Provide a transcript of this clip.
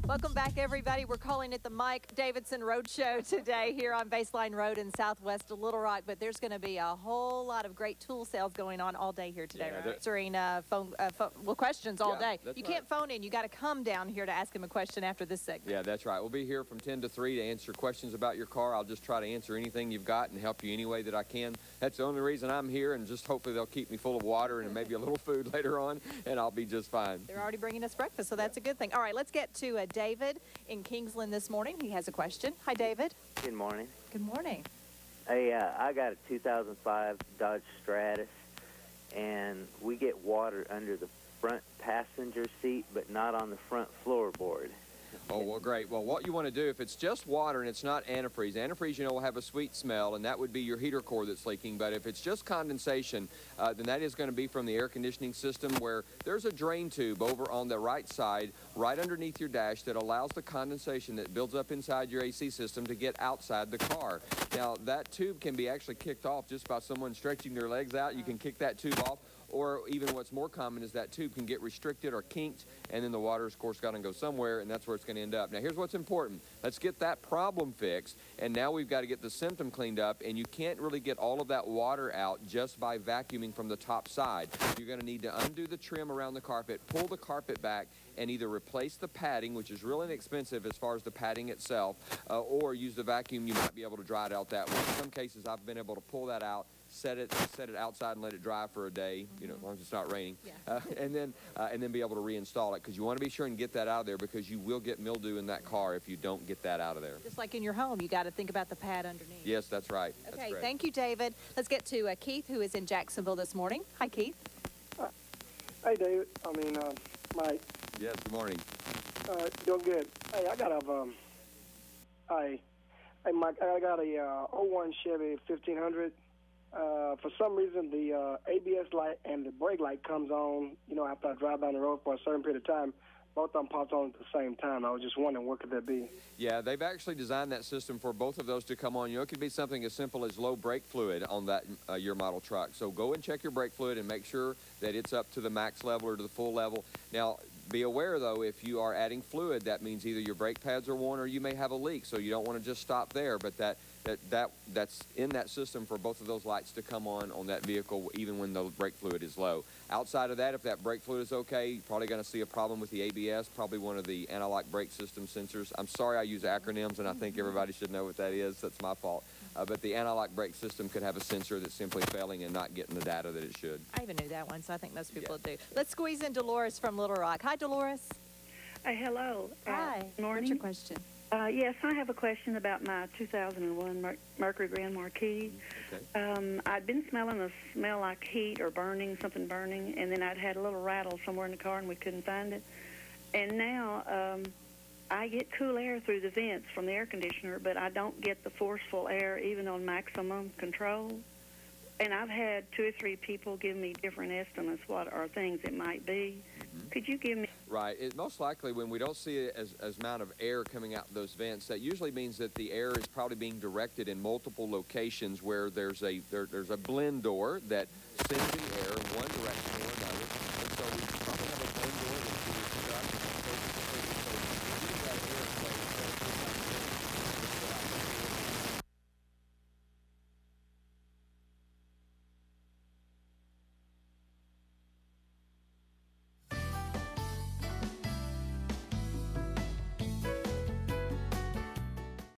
Welcome back, everybody. We're calling it the Mike Davidson Road Show today here on Baseline Road in Southwest Little Rock, but there's going to be a whole lot of great tool sales going on all day here today. Yeah, answering questions all day. You can't phone in. You got to come down here to ask him a question after this segment. Yeah, that's right. We'll be here from 10 to 3 to answer questions about your car. I'll just try to answer anything you've got and help you any way that I can. That's the only reason I'm here, and just hopefully they'll keep me full of water and maybe a little food later on, and I'll be just fine. They're already bringing us breakfast, so that's a good thing. All right, let's get to David in Kingsland this morning. He has a question. Hi, David. Good morning. Good morning. Hey, I got a 2005 Dodge Stratus, and we get water under the front passenger seat, but not on the front floorboard. Oh, well, great. Well, what you want to do, if it's just water and it's not antifreeze, antifreeze, you know, will have a sweet smell, and that would be your heater core that's leaking. But if it's just condensation, then that is going to be from the air conditioning system, where there's a drain tube over on the right side, right underneath your dash, that allows the condensation that builds up inside your AC system to get outside the car. Now, that tube can be actually kicked off just by someone stretching their legs out. You can kick that tube off. Or even what's more common is that tube can get restricted or kinked, and then the water's, of course, got to go somewhere, and that's where it's going to end up. Now, here's what's important. Let's get that problem fixed, and now we've got to get the symptom cleaned up, and you can't really get all of that water out just by vacuuming from the top side. You're going to need to undo the trim around the carpet, pull the carpet back, and either replace the padding, which is really inexpensive as far as the padding itself, or use the vacuum. You might be able to dry it out that way. In some cases, I've been able to pull that out, set it outside and let it dry for a day, you know, as long as it's not raining, and then be able to reinstall it, because you want to be sure and get that out of there, because you will get mildew in that car if you don't get that out of there. Just like in your home, you got to think about the pad underneath. Yes, that's right. Okay, thank you, David. Let's get to Keith, who is in Jacksonville this morning. Hi, Keith. Hey, David. Mike. Yes, good morning. Doing good. Hey, I got Mike, I got a 01 Chevy 1500. For some reason, the ABS light and the brake light comes on, you know, after I drive down the road for a certain period of time. Both of them popped on at the same time. I was just wondering, what could that be? Yeah, they've actually designed that system for both of those to come on. You know, it could be something as simple as low brake fluid on that year model truck. So go and check your brake fluid and make sure that it's up to the max level or to the full level. Now, be aware, though, if you are adding fluid, that means either your brake pads are worn or you may have a leak. So you don't want to just stop there, but that's in that system for both of those lights to come on that vehicle, even when the brake fluid is low. Outside of that, if that brake fluid is okay, you're probably going to see a problem with the ABS, probably one of the anti-lock brake system sensors. I'm sorry I use acronyms, and I think everybody should know what that is. That's my fault. But the anti-lock brake system could have a sensor that's simply failing and not getting the data that it should. I even knew that one, so I think most people do. Let's squeeze in Dolores from Little Rock. Hi, Dolores. Hello. Hi. Morning. What's your question? Yes, I have a question about my 2001 Mercury Grand Marquis. Okay. I'd been smelling a smell like heat or burning, something burning, and then I'd had a little rattle somewhere in the car and we couldn't find it. And now I get cool air through the vents from the air conditioner, but I don't get the forceful air even on maximum control. And I've had 2 or 3 people give me different estimates what are things it might be. Could you give me... Right. Most likely when we don't see as amount of air coming out those vents, that usually means that the air is probably being directed in multiple locations where there's a blend door that sends the air in one direction or another. And so we probably have a blend door that's either